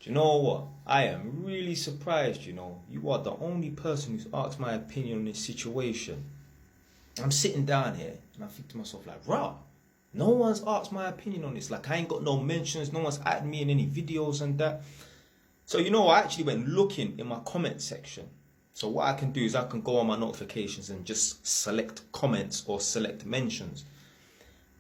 you know what? I am really surprised, you know. You are the only person who's asked my opinion on this situation. I'm sitting down here and I think to myself, like, rah, no one's asked my opinion on this. Like, I ain't got no mentions, no one's added me in any videos and that. So, you know, I actually went looking in my comment section. So what I can do is I can go on my notifications and just select comments or select mentions.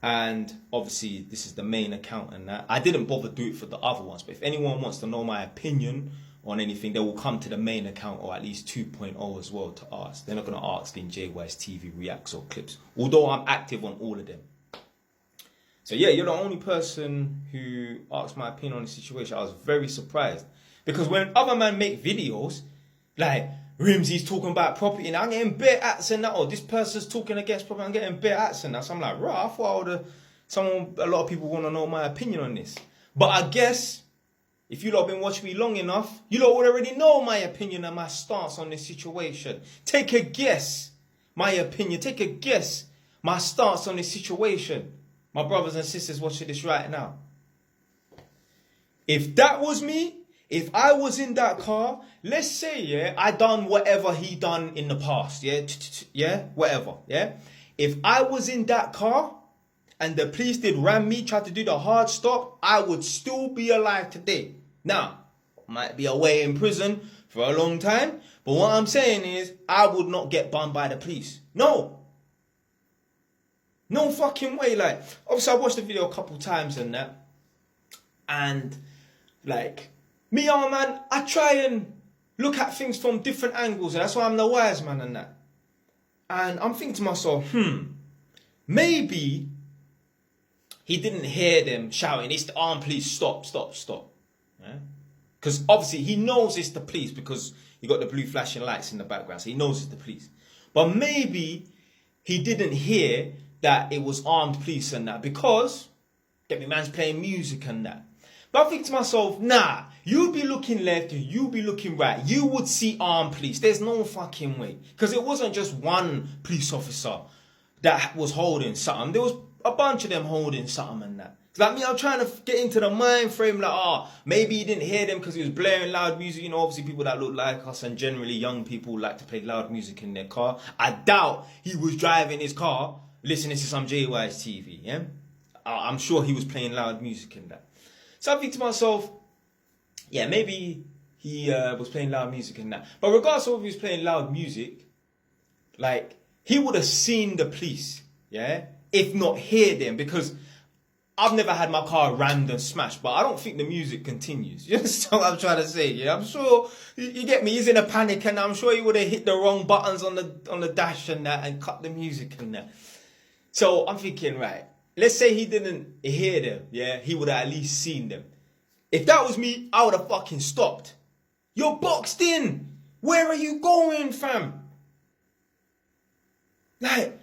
And obviously this is the main account and that. I didn't bother do it for the other ones, but if anyone wants to know my opinion on anything, they will come to the main account, or at least 2.0 as well, to ask. They're not going to ask in JY's TV reacts or clips, although I'm active on all of them. So yeah, you're the only person who asked my opinion on the situation. I was very surprised, because when other men make videos, like Rimsey's talking about property and I'm getting bare ats and that, or this person's talking against property, I'm getting bare ats and that. So I'm like, right, I thought a lot of people want to know my opinion on this. But I guess if you lot been watching me long enough, you lot would already know my opinion and my stance on this situation. Take a guess, my opinion. Take a guess, my stance on this situation. My brothers and sisters watching this right now. If that was me, if I was in that car, let's say, yeah, I done whatever he done in the past, yeah, whatever, yeah. If I was in that car and the police did ram me, tried to do the hard stop, I would still be alive today. Now, might be away in prison for a long time, but what I'm saying is, I would not get bummed by the police. No. No fucking way. Like, obviously I watched the video a couple times and that, and like, me, man, I try and look at things from different angles, and that's why I'm the wise man and that. And I'm thinking to myself, maybe he didn't hear them shouting, it's the armed police, stop, stop, stop. Because obviously he knows it's the police, because you got the blue flashing lights in the background, so he knows it's the police. But maybe he didn't hear that it was armed police and that, because, get me, man's playing music and that. But I think to myself, nah, you'd be looking left, you'd be looking right. You would see armed police. There's no fucking way. Because it wasn't just one police officer that was holding something. There was a bunch of them holding something and that. Like me, I'm trying to get into the mind frame, like, maybe he didn't hear them because he was blaring loud music. You know, obviously people that look like us, and generally young people like to play loud music in their car. I doubt he was driving his car listening to some JY's TV, yeah? I'm sure he was playing loud music in that. So I think to myself, yeah, maybe he was playing loud music and that. But regardless of if he was playing loud music, like, he would have seen the police, yeah? If not hear them, because I've never had my car rammed and smashed, but I don't think the music continues. You understand what I'm trying to say? Yeah, I'm sure, you get me, he's in a panic, and I'm sure he would have hit the wrong buttons on the dash and that, and cut the music and that. So I'm thinking, right, let's say he didn't hear them, yeah? He would have at least seen them. If that was me, I would have fucking stopped. You're boxed in. Where are you going, fam? Like,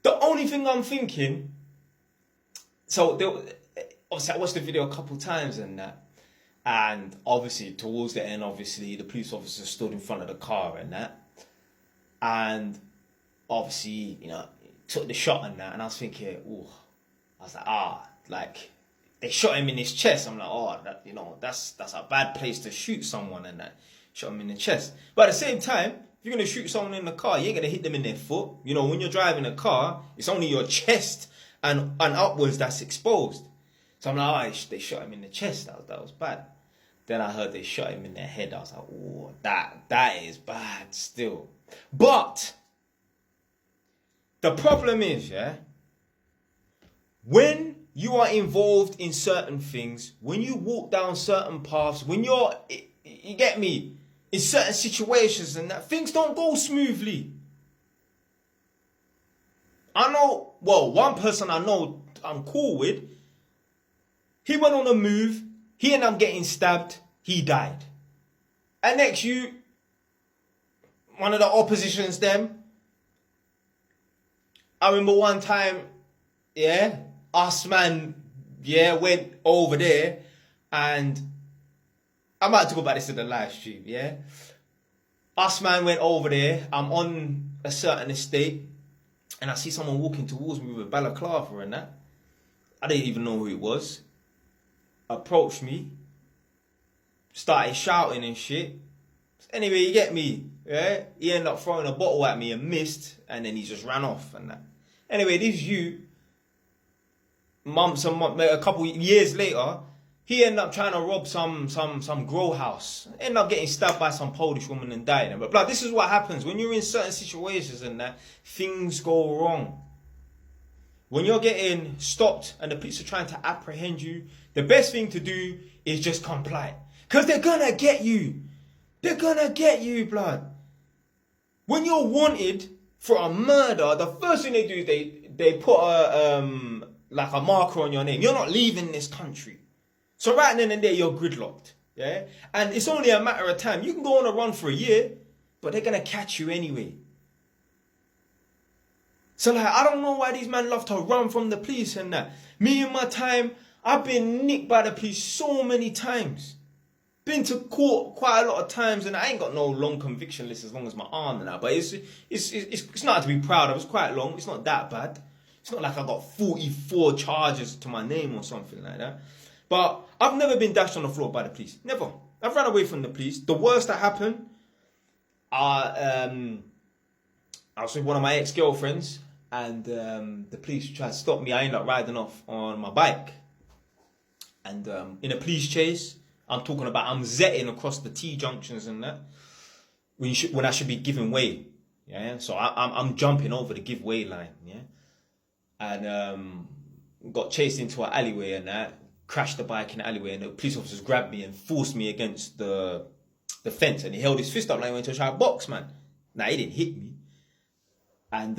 the only thing I'm thinking, so obviously I watched the video a couple times and that, and obviously towards the end, obviously the police officer stood in front of the car and that, and obviously, you know, took the shot and that, and I was thinking, ooh, I was like, they shot him in his chest. I'm like, that, you know, that's a bad place to shoot someone and that. Shot him in the chest. But at the same time, if you're going to shoot someone in the car, you ain't going to hit them in their foot. You know, when you're driving a car, it's only your chest and upwards that's exposed. So I'm like, they shot him in the chest. That was bad. Then I heard they shot him in the head. I was like, oh, that is bad still. But the problem is, yeah, when you are involved in certain things, when you walk down certain paths, when you get me, in certain situations and that, things don't go smoothly. I know, well, one person I know I'm cool with, he went on a move, he ended up getting stabbed, he died. And next one of the oppositions them, I remember one time, yeah, us man, yeah, went over there, and I might talk about this in the live stream, yeah. Us man went over there, I'm on a certain estate, and I see someone walking towards me with a balaclava and that. I didn't even know who it was. Approached me, started shouting and shit. Anyway, you get me, yeah? He ended up throwing a bottle at me and missed, and then he just ran off and that. Anyway, this you, a couple years later, he ended up trying to rob some grow house. Ended up getting stabbed by some Polish woman and dying. But blood, this is what happens when you're in certain situations and that things go wrong. When you're getting stopped and the police are trying to apprehend you, the best thing to do is just comply. Because they're gonna get you. They're gonna get you, blood. When you're wanted for a murder, the first thing they do is they put a marker on your name. You're not leaving this country. So right then and there, you're gridlocked. Yeah? And it's only a matter of time. You can go on a run for a year, but they're gonna catch you anyway. So like, I don't know why these men love to run from the police and that. Me in my time, I've been nicked by the police so many times. Been to court quite a lot of times, and I ain't got no long conviction list as long as my arm and that. But it's not to be proud of. It's quite long. It's not that bad. It's not like I got 44 charges to my name or something like that. But I've never been dashed on the floor by the police. Never. I've run away from the police. The worst that happened, I was with one of my ex-girlfriends, and the police tried to stop me. I ended up riding off on my bike, and in a police chase. I'm talking about I'm zetting across the T junctions and that when I should be giving way, yeah. So I'm jumping over the give way line, yeah, and got chased into an alleyway and that, crashed the bike in the alleyway, and the police officers grabbed me and forced me against the fence, and he held his fist up like he went to try to box, man. Nah, he didn't hit me, and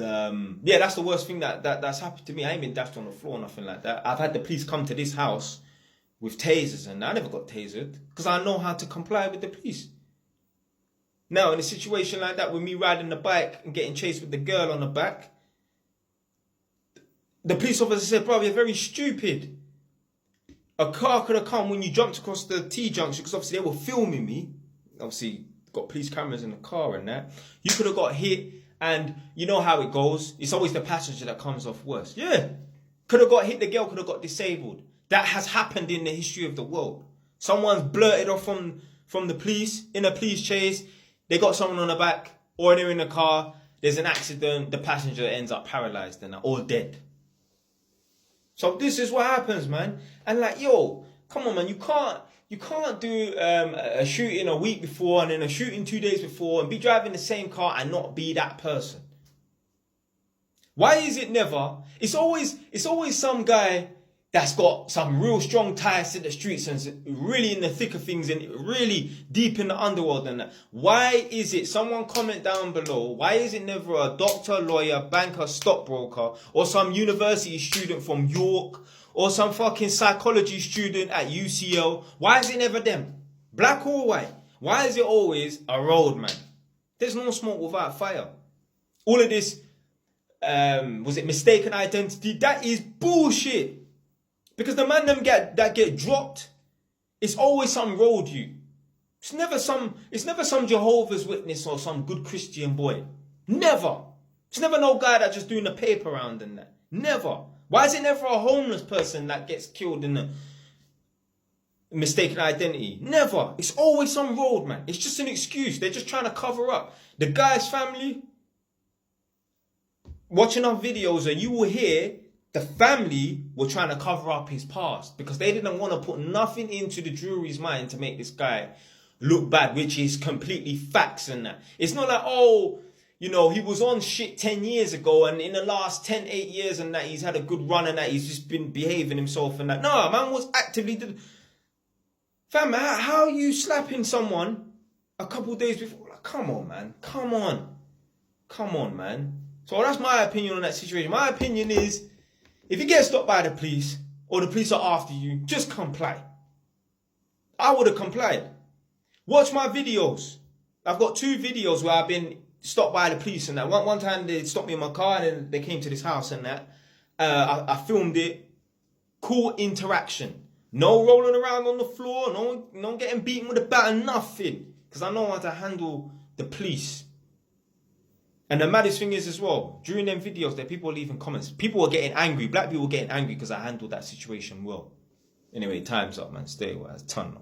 yeah, that's the worst thing that's happened to me. I ain't been dashed on the floor or nothing like that. I've had the police come to this house with tasers, and I never got tasered because I know how to comply with the police. Now, in a situation like that, with me riding the bike and getting chased with the girl on the back, the police officer said, bro, you're very stupid. A car could have come when you jumped across the T junction, because obviously they were filming me. Obviously, got police cameras in the car and that. You could have got hit, and you know how it goes. It's always the passenger that comes off worse. Yeah. Could have got hit, the girl could have got disabled. That has happened in the history of the world. Someone's blurted off from the police in a police chase. They got someone on the back, or they're in a car. There's an accident. The passenger ends up paralyzed and all dead. So this is what happens, man. And like, yo, come on, man. You can't do a shooting a week before and then a shooting 2 days before and be driving the same car and not be that person. Why is it never? It's always some guy that's got some real strong ties to the streets and really in the thick of things and really deep in the underworld and that. Why is it, someone comment down below, why is it never a doctor, lawyer, banker, stockbroker, or some university student from York, or some fucking psychology student at UCL? Why is it never them? Black or white? Why is it always a roadman? There's no smoke without fire. All of this, was it mistaken identity? That is bullshit. Because the man them that get dropped, it's always some road you. It's never some Jehovah's Witness or some good Christian boy. Never. It's never no guy that just doing the paper round and that. Never. Why is it never a homeless person that gets killed in a mistaken identity? Never. It's always some road, man. It's just an excuse. They're just trying to cover up. The guy's family, watching our videos, and you will hear the family were trying to cover up his past because they didn't want to put nothing into the jury's mind to make this guy look bad, which is completely facts and that. It's not like, oh, you know, he was on shit 10 years ago and in the last 8 years and that he's had a good run and that he's just been behaving himself and that. No, man was actively... Fam, how are you slapping someone a couple days before? Like, come on, man. Come on. Come on, man. So that's my opinion on that situation. My opinion is, if you get stopped by the police or the police are after you, just comply. I would have complied. Watch my videos. I've got 2 videos where I've been stopped by the police and that. One time they stopped me in my car and then they came to this house and that. I filmed it. Cool interaction. No rolling around on the floor. No getting beaten with a bat and nothing. Because I know how to handle the police. And the maddest thing is as well, during them videos, that people were leaving comments. People were getting angry. Black people were getting angry because I handled that situation well. Anyway, time's up, man. Stay away. Ton.